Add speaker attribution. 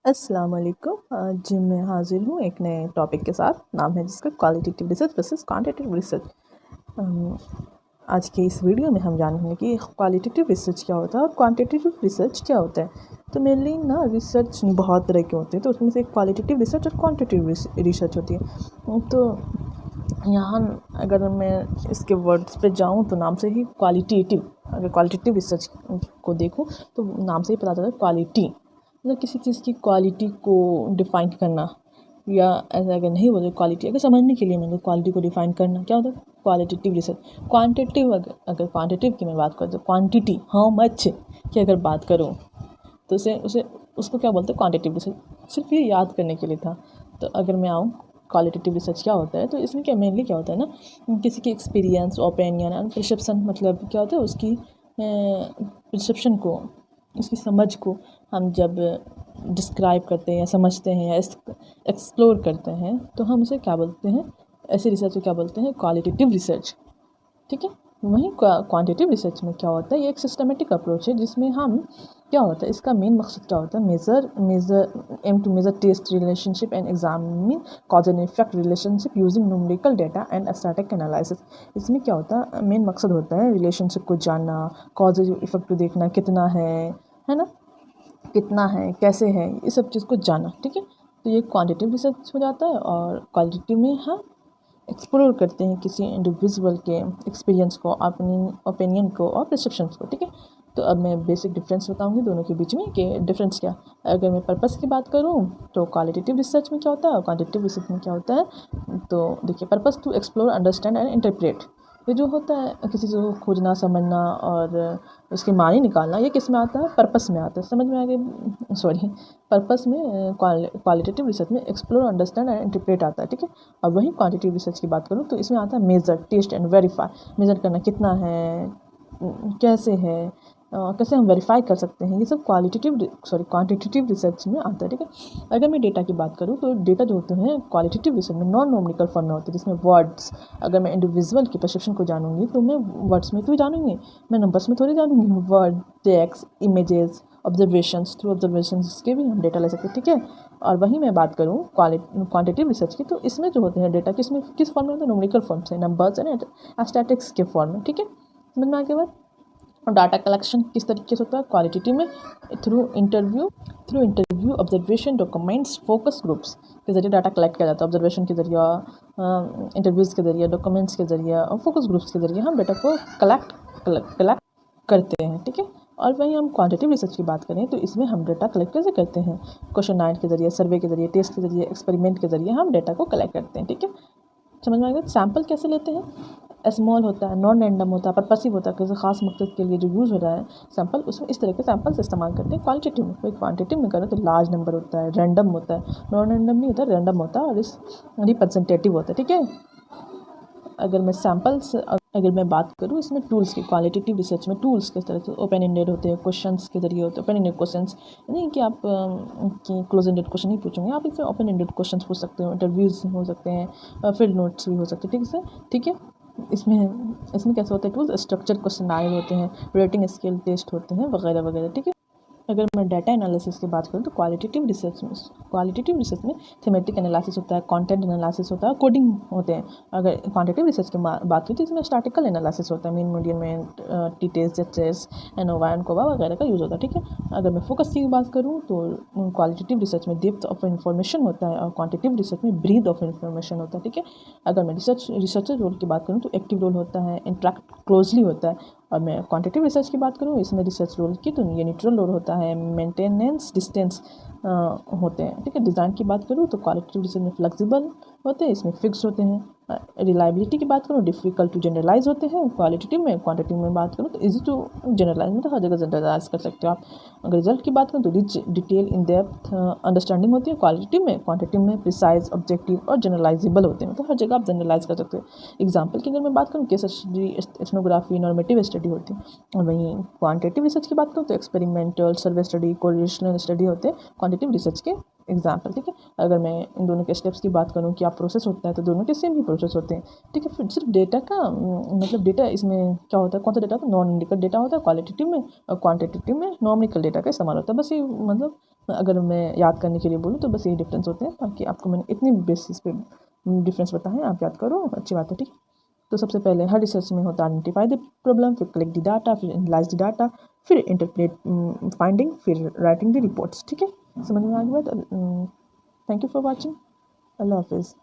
Speaker 1: अस्सलाम वालेकुम। आज मैं हाज़िर हूँ एक नए टॉपिक के साथ, नाम है जिसका qualitative research versus quantitative research. आज के इस वीडियो में हम जानेंगे कि क्वालिटेटिव रिसर्च क्या होता है और क्वांटिटेटिव रिसर्च क्या होता है। तो मेनली ना रिसर्च बहुत तरह के होते हैं, तो उसमें से क्वालिटेटिव रिसर्च और क्वांटिटेटिव रिसर्च होती है। तो यहाँ अगर मैं इसके वर्ड्स पे जाऊँ तो नाम से ही क्वालिटेटिव, अगर क्वालिटेटिव रिसर्च को देखूँ तो नाम से ही पता चलता है क्वालिटी, मतलब किसी चीज़ की क्वालिटी को डिफ़ाइन करना, या ऐसा अगर नहीं बोले क्वालिटी, अगर समझने के लिए मतलब क्वालिटी को डिफ़ाइन करना क्या होता है क्वालिटेटिव रिसर्च। क्वांटिटेटिव, अगर क्वांटिटेटिव की मैं बात करूँ तो क्वांटिटी, हाउ मच की अगर बात करूँ तो उसे उसे उसको क्या बोलते हैं क्वांटिटेटिव रिसर्च। सिर्फ ये याद करने के लिए था। तो अगर मैं आऊँ क्वालिटेटिव रिसर्च क्या होता है, तो इसमें क्या मेनली क्या होता है ना, किसी की एक्सपीरियंस, ओपिनियन एंड परसेप्शन, मतलब क्या होता है उसकी परसेप्शन को, उसकी समझ को हम जब डिस्क्राइब करते हैं या समझते हैं या एक्सप्लोर करते हैं तो हम उसे क्या बोलते हैं, ऐसे रिसर्च को क्या बोलते हैं क्वालिटेटिव रिसर्च। ठीक है। वहीं क्वांटिटेटिव रिसर्च में क्या होता है, ये एक सिस्टमेटिक अप्रोच है जिसमें हम क्या होता है, इसका मेन मकसद क्या होता है, aim to measure test relationship and examine cause and effect relationship using numerical data and static analysis. इसमें क्या होता है, मेन मकसद होता है रिलेशनशिप को जानना, कॉज इफेक्ट को देखना कितना है ना, कितना है, कैसे है, ये सब चीज़ को जानना। ठीक है। तो ये क्वांटिटेटिव रिसर्च हो जाता है। और क्वालिटेटिव में हम एक्सप्लोर करते हैं किसी इंडिविजुअल के एक्सपीरियंस को, अपनी ओपिनियन को और परसेप्शंस को। ठीक है। तो अब मैं बेसिक डिफरेंस बताऊंगी दोनों के बीच में कि डिफरेंस क्या। अगर मैं पर्पस की बात करूं तो क्वालिटेटिव रिसर्च में क्या होता है और क्वांटिटेटिव रिसर्च में क्या होता है। तो देखिए, purpose to explore, understand and interpret, ये जो होता है किसी चीज़ को खोजना, समझना और उसके मानी निकालना, ये किस में आता है, पर्पस में आता है। समझ में आ गया, सॉरी, पर्पस में क्वालिटेटिव रिसर्च में एक्सप्लोर, अंडरस्टैंड एंड इंटरप्रेट आता है। ठीक है। अब वहीं क्वांटिटेटिव रिसर्च की बात करूँ तो इसमें आता है measure, test and verify, measure करना कितना है, कैसे है, कैसे हम वेरीफाई कर सकते हैं, ये सब क्वांटिटेटिव रिसर्च में आता है। ठीक है। अगर मैं डेटा की बात करूँ तो डेटा जो होते हैं क्वालिटेटिव रिसर्च में नॉन नॉमिकल फॉर्म में होते हैं, जिसमें वर्ड्स, अगर मैं इंडिविजुअल की परसेप्शन को जानूंगी तो मैं वर्ड्स में तो ही जानूंगी, मैं नंबर्स में थोड़ी जानूंगी। Word, text, images, observations, through observations के भी हम डेटा ले सकते हैं। ठीक है। और वहीं मैं बात करूँ क्वांटिटेटिव रिसर्च की, तो इसमें जो होते हैं डेटा किस फॉर्म में होते हैं, न्यूमेरिकल फॉर्म से, नंबर्स एंड स्टैटिक्स के फॉर्म में। ठीक है। समझ में आगे बात। और डाटा कलेक्शन किस तरीके से होता है क्वालिटेटिव में, through interview, observation, documents, focus groups के जरिए डाटा कलेक्ट किया जाता है। ऑब्जर्वेशन के जरिए, इंटरव्यूज़ के जरिए, डॉक्यूमेंट्स के जरिए और फोकस ग्रुप्स के जरिए हम डाटा को कलेक्ट करते हैं। ठीक है। और वहीं हम क्वांटिटेटिव रिसर्च की बात करें तो इसमें हम डाटा कलेक्ट कैसे करते हैं, क्वेश्चन के जरिए, सर्वे के जरिए, टेस्ट के जरिए, एक्सपेरिमेंट के जरिए हम डाटा को कलेक्ट करते हैं। ठीक है। समझ में आ गया। सैम्पल कैसे लेते हैं, स्मॉल होता है, नॉन रैंडम होता है, पर्पसिव होता है, किसी खास मकसद के लिए जो यूज़ हो रहा है सैम्पल, उसमें इस तरह के सैम्पल्स इस्तेमाल करते हैं। क्वालिटेटिव में, कोई क्वांटिटेटिव में करें तो लार्ज नंबर होता है, रैंडम होता है, नॉन रैंडम नहीं होता, रैंडम होता है और इस रिप्रेजेंटेटिव होता है। ठीक है। अगर मैं बात करूँ इसमें टूल्स की, क्वालिटेटिव रिसर्च में टूल्स किस तरह से ओपन एंडेड होते हैं, क्वेश्चंस के जरिए होते हैं। ओपन एंडेड क्वेश्चंस नहीं कि आप कि क्लोज एंडेड क्वेश्चन नहीं पूछेंगे, आप इसमें ओपन एंडेड क्वेश्चंस पूछ सकते हो, इंटरव्यूज़ हो सकते हैं, फील्ड नोट्स भी हो सकते हैं। ठीक है। ठीक है। इसमें कैसे होता है टूल्स, स्ट्रक्चर क्वेश्चन आए होते हैं, रेटिंग स्केल टेस्ट होते हैं, वगैरह वगैरह। ठीक है। अगर मैं डाटा एनालिसिस की बात करूँ तो क्वालिटेटिव रिसर्च में थीमेटिक एनालिसिस होता है, कंटेंट एनालिसिस होता है, कोडिंग होते हैं। अगर क्वांटिटेटिव रिसर्च की बात करें तो इसमें स्टैटिकल एनालिसिस होता है, मीन मीडियन में टी टेस्ट, जेचेस, एनोवा, एनकोवा वगैरह का यूज़ होता है। ठीक है। अगर मैं फोकस की बात करूँ तो क्वालिटेटिव रिसर्च में डेप्थ ऑफ इन्फॉर्मेशन होता है और क्वांटिटेटिव रिसर्च में ब्रीथ ऑफ इन्फॉर्मेशन होता है। ठीक है। अगर मैं रिसर्चर रोल की बात करूँ तो एक्टिव रोल होता है, इंट्रैक्ट क्लोजली होता है। और मैं क्वांटिटेटिव रिसर्च की बात करूँ इसमें रिसर्च रोल की तो ये न्यूट्रल रोल होता है, मेंटेनेंस डिस्टेंस होते हैं। ठीक है। डिज़ाइन की बात करूँ तो क्वालिटेटिव रिसर्च में फ्लेक्सिबल होते हैं, इसमें फिक्स होते हैं। रिलायबिलिटी की बात करूँ डिफ़िकल्ट टू जनरलाइज होते हैं क्वालिटेटिव में। क्वांटिटेटिव में बात करूँ तो इजी टू जनरलाइज, मतलब हर जगह जनरलाइज कर सकते हो आप। अगर रिजल्ट की बात करूँ तो rich, detail, in depth understanding होती है क्वालिटेटिव में। क्वांटिटेटिव में प्रिसाइज, ऑब्जेक्टिव और जनरलाइजेबल होते हैं, मतलब हर जगह आप जनरलाइज कर सकते हो। एग्जाम्पल की अगर मैं बात करूँ case study, ethnography, normative study होती है। और वहीं क्वांटिटेटिव रिसर्च की बात करूँ तो एक्सपेरिमेंटल, सर्वे स्टडी, कोरिलेशनल स्टडी होते हैं क्वांटिटेटिव रिसर्च के एग्जाम्पल। ठीक है। अगर मैं इन दोनों के स्टेप्स की बात करूँ क्या प्रोसेस होता है तो दोनों के सेम ही प्रोसेस होते हैं। ठीक है। फिर सिर्फ डेटा का मतलब डेटा इसमें क्या होता है, कौन सा डेटा होता है, नॉन न्यूमेरिकल डेटा होता है क्वालिटेटिव में, और क्वांटिटेटिव में नॉमिकल डेटा का इस्तेमाल होता है। बस ये मतलब अगर मैं याद करने के लिए बोलूँ तो बस यही डिफरेंस होते हैं, बाकी आपको मैंने इतनी बेसिस पे डिफरेंस बताए, आप याद करो, अच्छी बात है, ठीक। तो सबसे पहले हर रिसर्च में होता है आइडेंटिफाई द प्रॉब्लम, फिर कलेक्ट द डाटा, फिर एनालाइज द डाटा, फिर इंटरप्रेट फाइंडिंग, फिर राइटिंग द रिपोर्ट्स, ठीक है। समझ में आ गया बात। Thank you for watching. Allah हाफिज़।